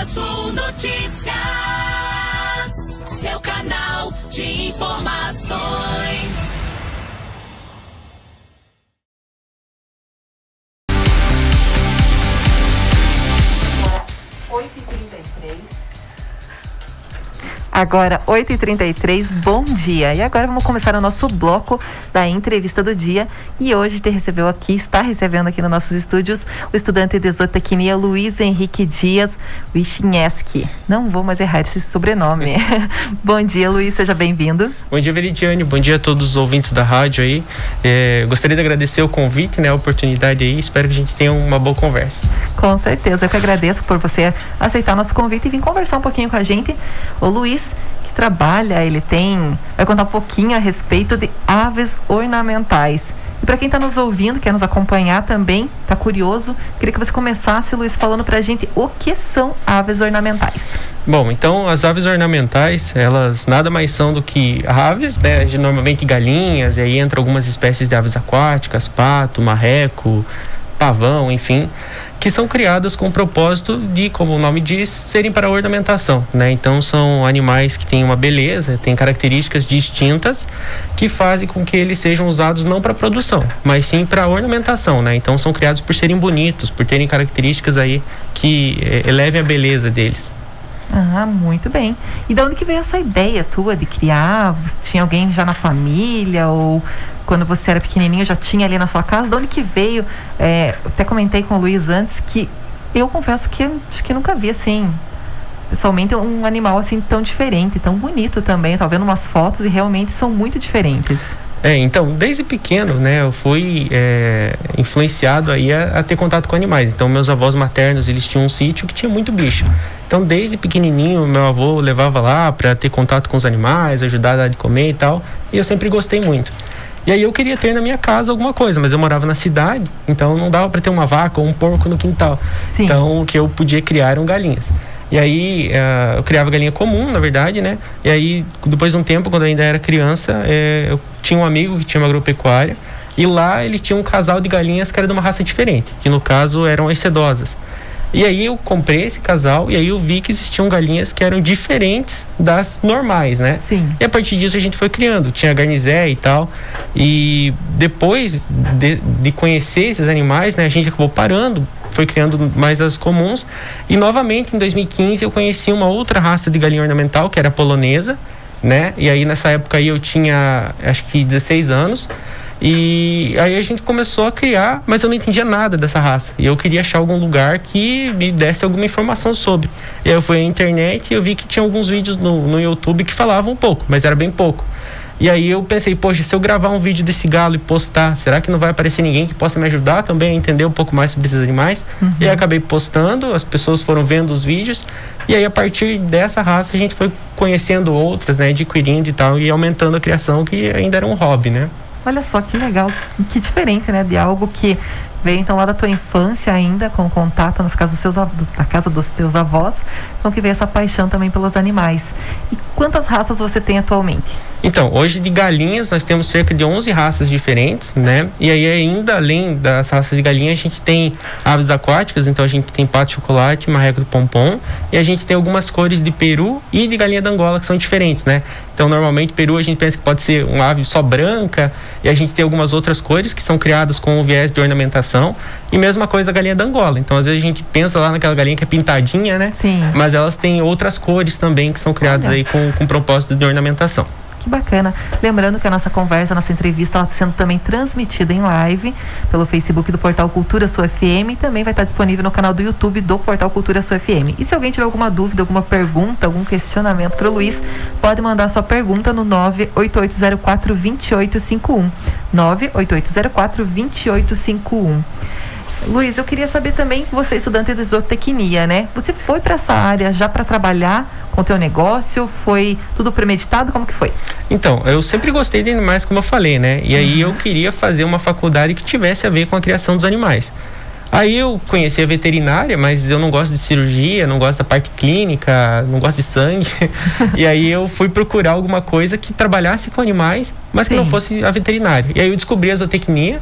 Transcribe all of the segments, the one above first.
Azul Notícias, seu canal de informações. Agora, 8h33, bom dia. E agora vamos começar o nosso bloco da entrevista do dia. E hoje está recebendo aqui nos nossos estúdios o estudante de zootecnia Luiz Henrique Dias Wischniewski. Não vou mais errar esse sobrenome. Bom dia, Luiz, seja bem-vindo. Bom dia, Veridiane. Bom dia a todos os ouvintes da rádio aí. Gostaria de agradecer o convite, a oportunidade aí. Espero que a gente tenha uma boa conversa. Com certeza, eu que agradeço por você aceitar o nosso convite e vir conversar um pouquinho com a gente. O Luiz, que trabalha, vai contar um pouquinho a respeito de aves ornamentais. E para quem está nos ouvindo, quer nos acompanhar também, está curioso, queria que você começasse, Luiz, falando para a gente o que são aves ornamentais. Bom, então as aves ornamentais, elas nada mais são do que aves, normalmente galinhas, e aí entra algumas espécies de aves aquáticas, pato, marreco, pavão, enfim, que são criadas com o propósito de, como o nome diz, serem para ornamentação, Então são animais que têm uma beleza, têm características distintas que fazem com que eles sejam usados não para produção, mas sim para ornamentação, Então são criados por serem bonitos, por terem características aí que elevem a beleza deles. Ah, muito bem. E de onde que veio essa ideia tua de criar? Tinha alguém já na família ou quando você era pequenininho já tinha ali na sua casa? De onde que veio? Até comentei com o Luiz antes que eu confesso que acho que nunca vi assim, pessoalmente, um animal assim tão diferente, tão bonito também. Tava vendo umas fotos e realmente são muito diferentes. Então, desde pequeno, eu fui influenciado aí a ter contato com animais. Então, meus avós maternos, eles tinham um sítio que tinha muito bicho. Então, desde pequenininho, meu avô levava lá para ter contato com os animais, ajudar a dar de comer e tal. E eu sempre gostei muito. E aí eu queria ter na minha casa alguma coisa, mas eu morava na cidade, então não dava para ter uma vaca ou um porco no quintal. Sim. Então, o que eu podia criar eram galinhas. E aí, eu criava galinha comum, na verdade, E aí, depois de um tempo, quando eu ainda era criança, eu tinha um amigo que tinha uma agropecuária. E lá ele tinha um casal de galinhas que era de uma raça diferente, que no caso eram as sedosas. E aí eu comprei esse casal e aí eu vi que existiam galinhas que eram diferentes das normais, Sim. E a partir disso a gente foi criando, tinha garnizé e tal. E depois de conhecer esses animais, a gente acabou parando, foi criando mais as comuns. E novamente em 2015 eu conheci uma outra raça de galinha ornamental, que era a polonesa, E aí nessa época aí eu tinha acho que 16 anos. E aí a gente começou a criar, mas eu não entendia nada dessa raça. E eu queria achar algum lugar que me desse alguma informação sobre. E aí eu fui à internet e eu vi que tinha alguns vídeos no YouTube que falavam um pouco, mas era bem pouco. E aí eu pensei, poxa, se eu gravar um vídeo desse galo e postar, será que não vai aparecer ninguém que possa me ajudar também a entender um pouco mais sobre esses animais? Uhum. E aí acabei postando, as pessoas foram vendo os vídeos. E aí a partir dessa raça a gente foi conhecendo outras, adquirindo e tal, e aumentando a criação, que ainda era um hobby, Olha só que legal, que diferente, de algo que veio então lá da tua infância ainda, com contato na casa dos teus avós, então que veio essa paixão também pelos animais. E quantas raças você tem atualmente? Então, hoje de galinhas nós temos cerca de 11 raças diferentes, E aí ainda além das raças de galinha a gente tem aves aquáticas, então a gente tem pato de chocolate, marreco do pompom, e a gente tem algumas cores de peru e de galinha da Angola que são diferentes, Então normalmente peru a gente pensa que pode ser uma ave só branca, e a gente tem algumas outras cores que são criadas com o viés de ornamentação, e mesma coisa a galinha da Angola. Então às vezes a gente pensa lá naquela galinha que é pintadinha, Sim. Mas elas têm outras cores também que são criadas aí com propósito de ornamentação. Que bacana. Lembrando que a nossa conversa, a nossa entrevista, ela está sendo também transmitida em live pelo Facebook do Portal Cultura Sua FM e também vai estar disponível no canal do YouTube do Portal Cultura Sua FM. E se alguém tiver alguma dúvida, alguma pergunta, algum questionamento para o Luiz, pode mandar sua pergunta no 98804-2851. 98804-2851. Luiz, eu queria saber também, você é estudante de zootecnia, Você foi para essa área já para trabalhar com o teu negócio? Foi tudo premeditado? Como que foi? Então, eu sempre gostei de animais, como eu falei, E aí eu queria fazer uma faculdade que tivesse a ver com a criação dos animais. Aí eu conheci a veterinária, mas eu não gosto de cirurgia, não gosto da parte clínica, não gosto de sangue. E aí eu fui procurar alguma coisa que trabalhasse com animais, mas que não fosse a veterinária. E aí eu descobri a zootecnia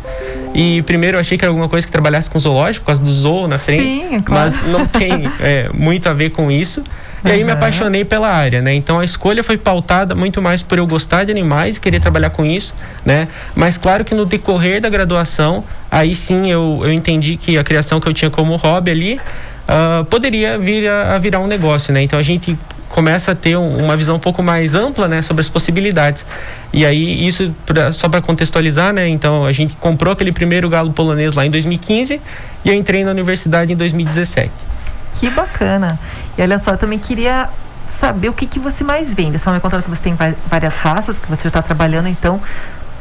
E primeiro eu achei que era alguma coisa que trabalhasse com zoológico, por causa do zoo na frente. Sim, é claro. Mas não tem muito a ver com isso. E aí me apaixonei pela área, né? Então a escolha foi pautada muito mais por eu gostar de animais e querer trabalhar com isso, né? Mas claro que no decorrer da graduação, aí sim eu entendi que a criação que eu tinha como hobby ali poderia vir a virar um negócio, né? Então a gente começa a ter uma visão um pouco mais ampla, né, sobre as possibilidades. E aí isso, só para contextualizar, né? Então a gente comprou aquele primeiro galo polonês lá em 2015 e eu entrei na universidade em 2017. Que bacana. E olha só, eu também queria saber o que você mais vende. Você estava me contando que você tem várias raças, que você já está trabalhando, então,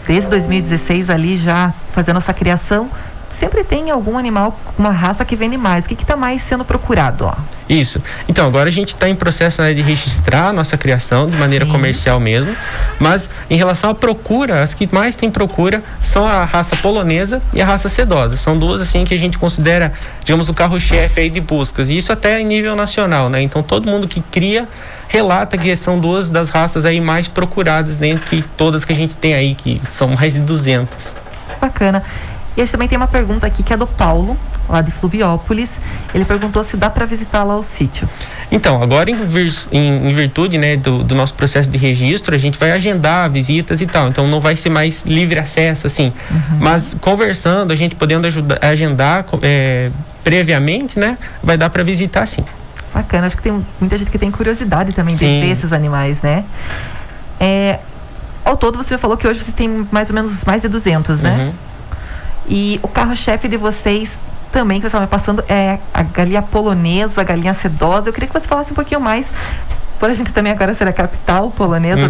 desde 2016 ali já fazendo essa criação. Sempre tem algum animal, uma raça que vende mais. O que está mais sendo procurado lá? Isso. Então, agora a gente está em processo, né, de registrar a nossa criação de maneira comercial mesmo. Mas, em relação à procura, as que mais tem procura são a raça polonesa e a raça sedosa. São duas, assim, que a gente considera, digamos, o carro-chefe aí de buscas. E isso até em nível nacional, né? Então, todo mundo que cria relata que são duas das raças aí mais procuradas dentre todas que a gente tem aí, que são mais de 200. Bacana. E a gente também tem uma pergunta aqui que é do Paulo, lá de Fluviópolis. Ele perguntou se dá para visitar lá o sítio. Então, agora em virtude, né, do nosso processo de registro, a gente vai agendar visitas e tal. Então não vai ser mais livre acesso, assim. Mas conversando, a gente podendo agendar previamente, né, vai dar para visitar, sim. Bacana. Acho que tem muita gente que tem curiosidade também de ver esses animais, né? Ao todo, você falou que hoje você tem mais ou menos mais de 200, né? E o carro-chefe de vocês também, que você estava me passando, é a galinha polonesa, a galinha sedosa. Eu queria que você falasse um pouquinho mais, por a gente também agora ser a capital polonesa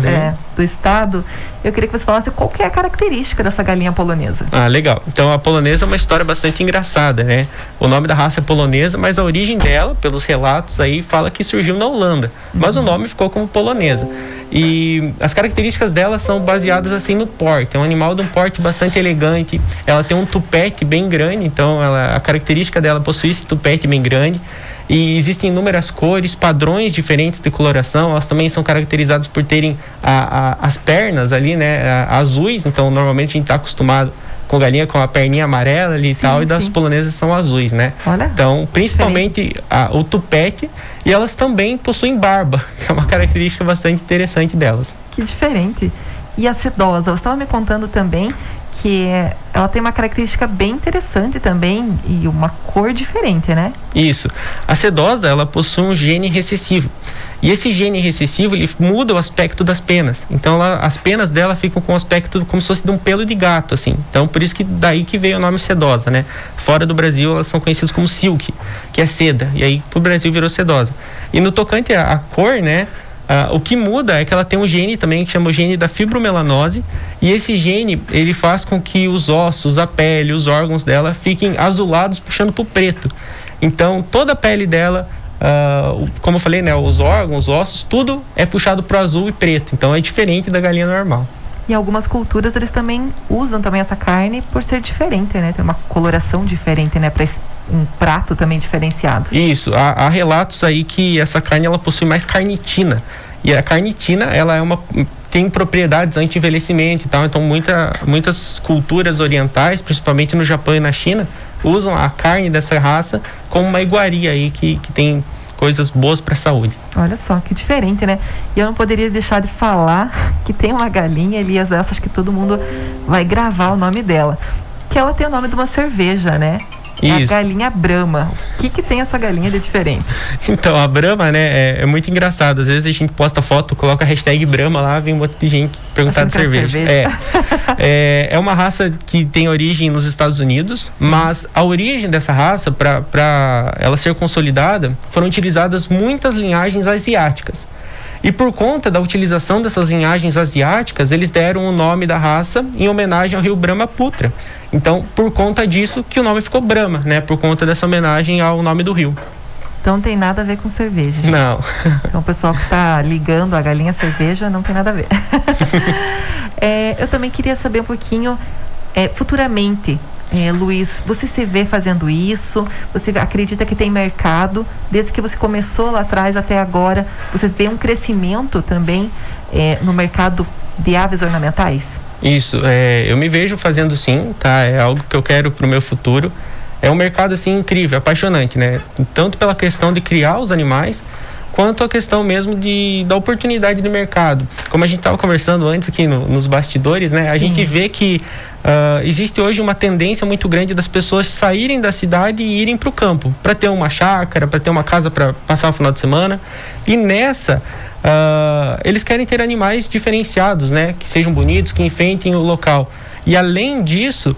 do estado, eu queria que você falasse qual que é a característica dessa galinha polonesa. Ah, legal. Então, a polonesa é uma história bastante engraçada, né? O nome da raça é polonesa, mas a origem dela, pelos relatos aí, fala que surgiu na Holanda. Mas o nome ficou como polonesa. E as características dela são baseadas assim no porte. É um animal de um porte bastante elegante. Ela tem um tupete bem grande, então a característica dela possui esse tupete bem grande. E existem inúmeras cores, padrões diferentes de coloração. Elas também são caracterizadas por terem as pernas ali, né, azuis. Então, normalmente a gente está acostumado com galinha com a perninha amarela ali e tal, e das polonesas são azuis, né? Olha, então, principalmente o tupete, e elas também possuem barba, que é uma característica bastante interessante delas. Que diferente. E a sedosa, você estava me contando também que ela tem uma característica bem interessante também e uma cor diferente, né? Isso. A sedosa, ela possui um gene recessivo. E esse gene recessivo, ele muda o aspecto das penas. Então, as penas dela ficam com o aspecto como se fosse de um pelo de gato, assim. Então, por isso que daí que veio o nome sedosa, né? Fora do Brasil, elas são conhecidas como silk, que é seda. E aí, pro Brasil, virou sedosa. E no tocante à cor, né? O que muda é que ela tem um gene também que chama o gene da fibromelanose, e esse gene, ele faz com que os ossos, a pele, os órgãos dela fiquem azulados, puxando pro preto. Então, toda a pele dela, como eu falei, né, os órgãos, os ossos, tudo é puxado pro azul e preto. Então, é diferente da galinha normal. E algumas culturas, eles também usam também essa carne por ser diferente, né? Tem uma coloração diferente, né? Para um prato também diferenciado. Isso. Há relatos aí que essa carne, ela possui mais carnitina. E a carnitina, ela tem propriedades anti-envelhecimento e tal. Então, muitas culturas orientais, principalmente no Japão e na China, usam a carne dessa raça como uma iguaria aí que tem coisas boas para a saúde. Olha só, que diferente, né? E eu não poderia deixar de falar que tem uma galinha, Elias, essas que todo mundo vai gravar o nome dela. Que ela tem o nome de uma cerveja, né? Isso. A galinha Brahma. O que tem essa galinha de diferente? Então, a Brahma, né, é muito engraçado. Às vezes a gente posta foto, coloca a hashtag Brahma lá, vem um monte de gente perguntar de cerveja. É uma raça que tem origem nos Estados Unidos, mas a origem dessa raça, para ela ser consolidada, foram utilizadas muitas linhagens asiáticas. E por conta da utilização dessas linhagens asiáticas, eles deram o nome da raça em homenagem ao rio Brahmaputra. Então, por conta disso que o nome ficou Brahma, né? Por conta dessa homenagem ao nome do rio. Então não tem nada a ver com cerveja, gente. Não. Então o pessoal que está ligando a galinha cerveja não tem nada a ver. Eu também queria saber um pouquinho, futuramente, Luiz, você se vê fazendo isso? Você acredita que tem mercado? Desde que você começou lá atrás até agora, você vê um crescimento também no mercado de aves ornamentais? Isso, eu me vejo fazendo sim, tá? É algo que eu quero pro meu futuro. É um mercado, assim, incrível, apaixonante, né? Tanto pela questão de criar os animais, quanto a questão mesmo da oportunidade de mercado. Como a gente estava conversando antes aqui nos bastidores, né? A gente vê que existe hoje uma tendência muito grande das pessoas saírem da cidade e irem para o campo, para ter uma chácara, para ter uma casa para passar o final de semana. E nessa, eles querem ter animais diferenciados, né? Que sejam bonitos, que enfentem o local. E além disso,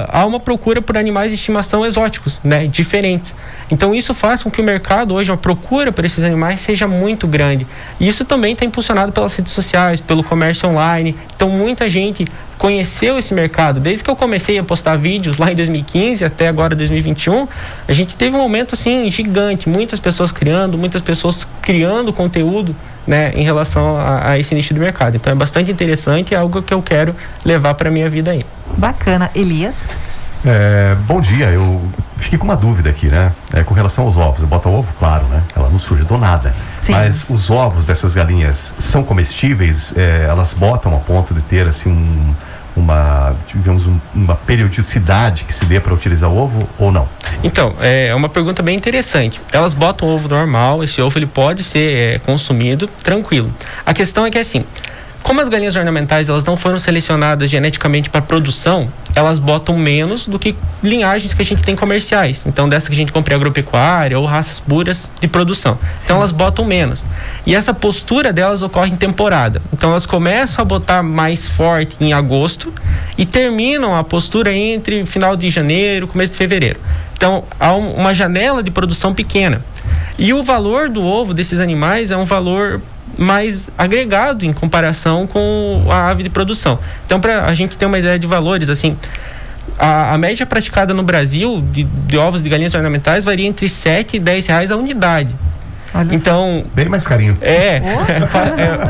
há uma procura por animais de estimação exóticos, né, diferentes. Então isso faz com que o mercado hoje, a procura por esses animais seja muito grande. E isso também está impulsionado pelas redes sociais, pelo comércio online. Então muita gente conheceu esse mercado. Desde que eu comecei a postar vídeos lá em 2015 até agora 2021, a gente teve um aumento assim gigante. Muitas pessoas criando conteúdo, né, em relação a esse nicho do mercado. Então é bastante interessante, é algo que eu quero levar para minha vida aí. Bacana. Elias? Bom dia, eu fiquei com uma dúvida aqui, né? Com relação aos ovos, eu boto ovo, claro, né? Ela não surge do nada. Sim. Mas os ovos dessas galinhas são comestíveis? Elas botam a ponto de ter assim uma periodicidade que se dê para utilizar o ovo ou não? Então, é uma pergunta bem interessante. Elas botam ovo normal, esse ovo ele pode ser consumido tranquilo. A questão é que assim, como as galinhas ornamentais elas não foram selecionadas geneticamente para produção, elas botam menos do que linhagens que a gente tem comerciais. Então, dessas que a gente compra em agropecuária ou raças puras de produção. Então, elas botam menos. E essa postura delas ocorre em temporada. Então, elas começam a botar mais forte em agosto e terminam a postura entre final de janeiro, começo de fevereiro. Então, há uma janela de produção pequena. E o valor do ovo desses animais é um valor mais agregado em comparação com a ave de produção. Então, para a gente ter uma ideia de valores, assim, a média praticada no Brasil de ovos de galinhas ornamentais varia entre 7 e 10 reais a unidade. Olha então, só. Bem mais carinho. É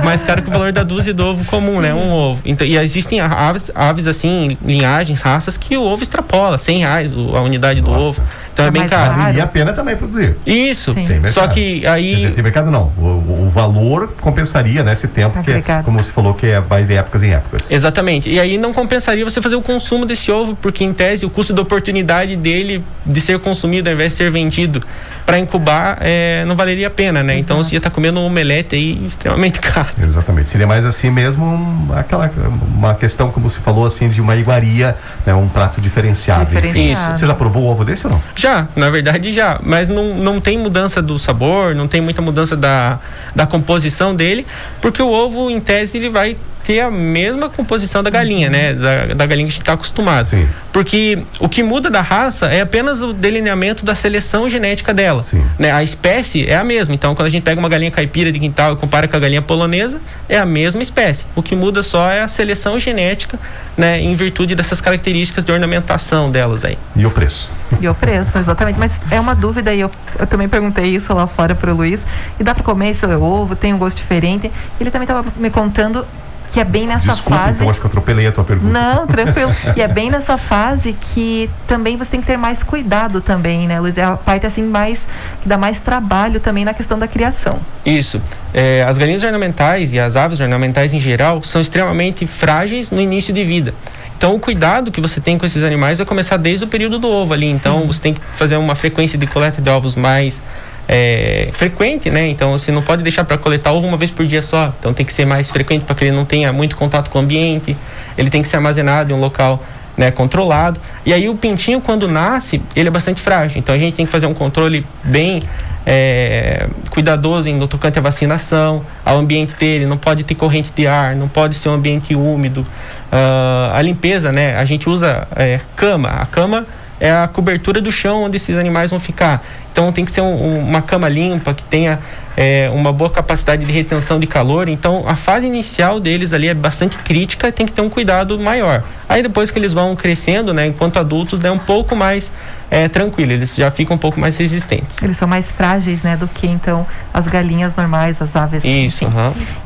mais caro que o valor da dúzia do ovo comum, né? Um ovo. Então, e existem aves assim, linhagens, raças que o ovo extrapola, 100 reais a unidade do ovo. Então é bem caro. E a pena também produzir. Isso. Só que aí... Quer dizer, tem mercado não. O valor compensaria nesse tempo, que como você falou, que é mais de épocas em épocas. Exatamente. E aí não compensaria você fazer o consumo desse ovo, porque em tese o custo da oportunidade dele de ser consumido ao invés de ser vendido para incubar, não valeria a pena, né? Exato. Então você ia estar comendo um omelete aí extremamente caro. Exatamente. Seria mais assim mesmo uma questão, como você falou, assim, de uma iguaria, né? Um prato diferenciado. Isso. Você já provou o ovo desse ou não? Já, na verdade já, mas não tem mudança do sabor, não tem muita mudança da composição dele, porque o ovo, em tese, ele vai ter a mesma composição da galinha, né? Da galinha que a gente está acostumado. Sim. Porque o que muda da raça é apenas o delineamento da seleção genética dela. Né? A espécie é a mesma. Então, quando a gente pega uma galinha caipira de quintal e compara com a galinha polonesa, é a mesma espécie. O que muda só é a seleção genética, né? Em virtude dessas características de ornamentação delas aí. E o preço? E o preço, exatamente. Mas é uma dúvida e eu também perguntei isso lá fora pro Luiz. E dá para comer esse ovo? Tem um gosto diferente? Ele também estava me contando que é bem nessa fase... Então acho que eu atropelei a tua pergunta. Não, tranquilo. E é bem nessa fase que também você tem que ter mais cuidado também, né, Luiz? É a parte assim que dá mais trabalho também na questão da criação. Isso. As galinhas ornamentais e as aves ornamentais em geral são extremamente frágeis no início de vida. Então, o cuidado que você tem com esses animais vai começar desde o período do ovo ali. Então, você tem que fazer uma frequência de coleta de ovos mais frequente, né? Então você não pode deixar para coletar ovo uma vez por dia só. Então tem que ser mais frequente para que ele não tenha muito contato com o ambiente. Ele tem que ser armazenado em um local, né, controlado. E aí o pintinho, quando nasce, ele é bastante frágil. Então a gente tem que fazer um controle bem cuidadoso no tocante à vacinação, ao ambiente dele. Não pode ter corrente de ar, não pode ser um ambiente úmido. A limpeza, né? A gente usa cama. A cama é a cobertura do chão onde esses animais vão ficar. Então tem que ser uma cama limpa, que tenha uma boa capacidade de retenção de calor. Então a fase inicial deles ali é bastante crítica e tem que ter um cuidado maior. Aí depois que eles vão crescendo, né, enquanto adultos, é um pouco mais tranquilo, eles já ficam um pouco mais resistentes. Eles são mais frágeis, né, do que então as galinhas normais, as aves. Isso.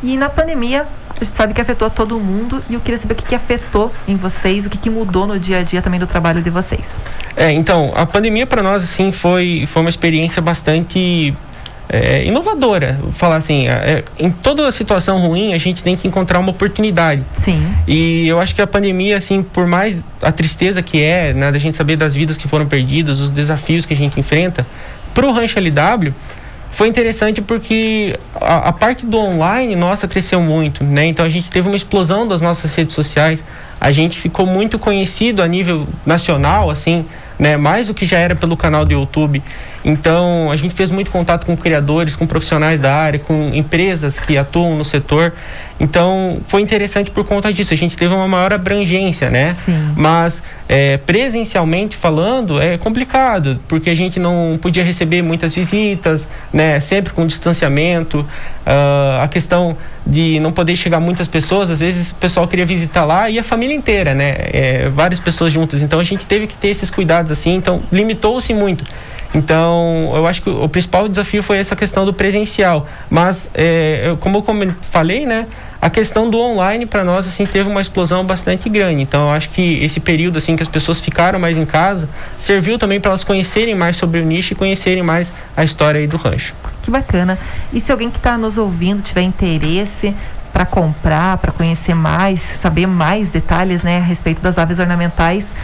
E na pandemia, a gente sabe que afetou a todo mundo, e eu queria saber o que afetou em vocês, o que mudou no dia a dia também do trabalho de vocês. Então, a pandemia para nós, assim, foi uma experiência bastante inovadora. Falar assim, em toda situação ruim a gente tem que encontrar uma oportunidade. Sim. E eu acho que a pandemia, assim, por mais a tristeza que né, da gente saber das vidas que foram perdidas, os desafios que a gente enfrenta, pro Rancho LW foi interessante porque a parte do online nossa cresceu muito, né? Então a gente teve uma explosão das nossas redes sociais, a gente ficou muito conhecido a nível nacional, assim, né? Mais do que já era pelo canal do YouTube. Então a gente fez muito contato com criadores, com profissionais da área, com empresas que atuam no setor. Então foi interessante por conta disso, a gente teve uma maior abrangência, né? Sim. Mas presencialmente falando é complicado, porque a gente não podia receber muitas visitas, né? Sempre com distanciamento, a questão de não poder chegar muitas pessoas, às vezes o pessoal queria visitar lá e a família inteira, né? Várias pessoas juntas, então a gente teve que ter esses cuidados assim, então limitou-se muito. Então, eu acho que o principal desafio foi essa questão do presencial. Mas, como eu falei, né? A questão do online, para nós, assim, teve uma explosão bastante grande. Então, eu acho que esse período, assim, que as pessoas ficaram mais em casa, serviu também para elas conhecerem mais sobre o nicho e conhecerem mais a história aí do rancho. Que bacana. E se alguém que está nos ouvindo tiver interesse para comprar, para conhecer mais, saber mais detalhes, né, a respeito das aves ornamentais,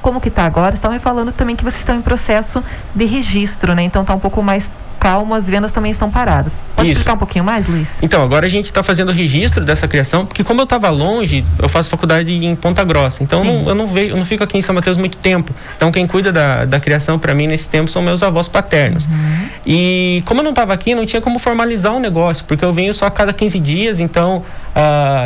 como que tá agora? Estavam me falando também que vocês estão em processo de registro, né? Então tá um pouco mais calmo, as vendas também estão paradas. Pode explicar um pouquinho mais, Luiz? Então, agora a gente está fazendo o registro dessa criação, porque como eu estava longe, eu faço faculdade em Ponta Grossa, então eu não fico aqui em São Mateus muito tempo. Então quem cuida da criação para mim nesse tempo são meus avós paternos. Uhum. E como eu não estava aqui, não tinha como formalizar um negócio, porque eu venho só a cada 15 dias, então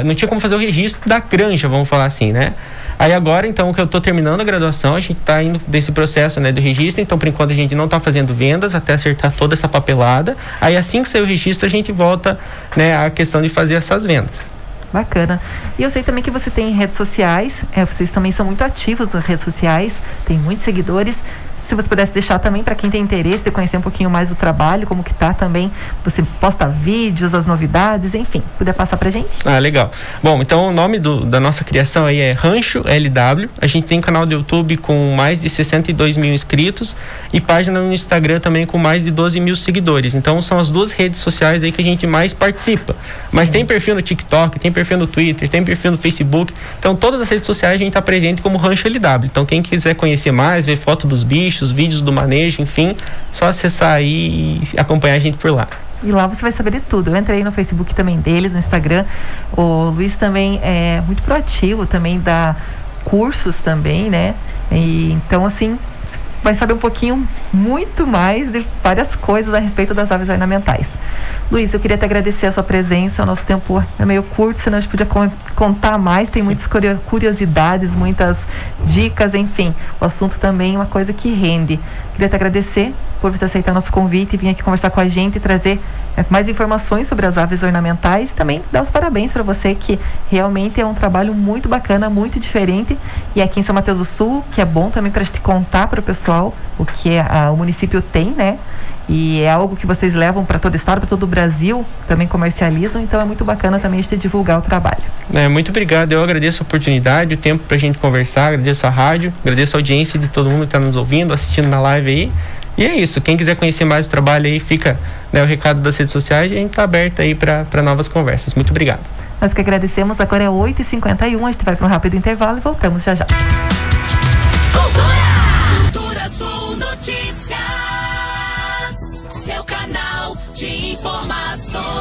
não tinha como fazer o registro da granja, vamos falar assim, né? Aí agora, então, que eu estou terminando a graduação, a gente está indo desse processo, né, do registro, então por enquanto a gente não está fazendo vendas até acertar toda essa papelada. Aí assim que sair o registro a gente volta, né, à questão de fazer essas vendas. Bacana. E eu sei também que você tem redes sociais, vocês também são muito ativos nas redes sociais, tem muitos seguidores. Se você pudesse deixar também para quem tem interesse de conhecer um pouquinho mais do trabalho, como que tá também, você posta vídeos, as novidades, enfim, puder passar pra gente? Ah, legal. Bom, então o nome da nossa criação aí é Rancho LW. A gente tem canal do YouTube com mais de 62 mil inscritos e página no Instagram também com mais de 12 mil seguidores. Então são as duas redes sociais aí que a gente mais participa. Mas tem perfil no TikTok, tem perfil no Twitter, tem perfil no Facebook. Então todas as redes sociais a gente tá presente como Rancho LW. Então quem quiser conhecer mais, ver foto dos bichos, vídeos do manejo, enfim, só acessar aí e acompanhar a gente por lá. E lá você vai saber de tudo. Eu entrei no Facebook também deles, no Instagram. O Luiz também é muito proativo, também dá cursos também, né? E, então, assim, vai saber um pouquinho, muito mais de várias coisas a respeito das aves ornamentais. Luiz, eu queria te agradecer a sua presença. O nosso tempo é meio curto, senão a gente podia contar mais. Tem muitas curiosidades, muitas dicas, enfim. O assunto também é uma coisa que rende. Queria te agradecer por você aceitar nosso convite e vir aqui conversar com a gente e trazer mais informações sobre as aves ornamentais e também dar os parabéns para você, que realmente é um trabalho muito bacana, muito diferente, e aqui em São Mateus do Sul, que é bom também para a gente contar para o pessoal o que o município tem, né? E é algo que vocês levam para todo o estado, para todo o Brasil, também comercializam, então é muito bacana também a gente divulgar o trabalho. Muito obrigado, eu agradeço a oportunidade, o tempo para a gente conversar, agradeço a rádio, agradeço a audiência de todo mundo que está nos ouvindo, assistindo na live aí. E é isso, quem quiser conhecer mais o trabalho aí, fica, né, o recado das redes sociais e a gente está aberto aí para novas conversas. Muito obrigado. Nós que agradecemos, agora é 8h51, a gente vai para um rápido intervalo e voltamos já já. Cultura Sul Notícias, seu canal de informações.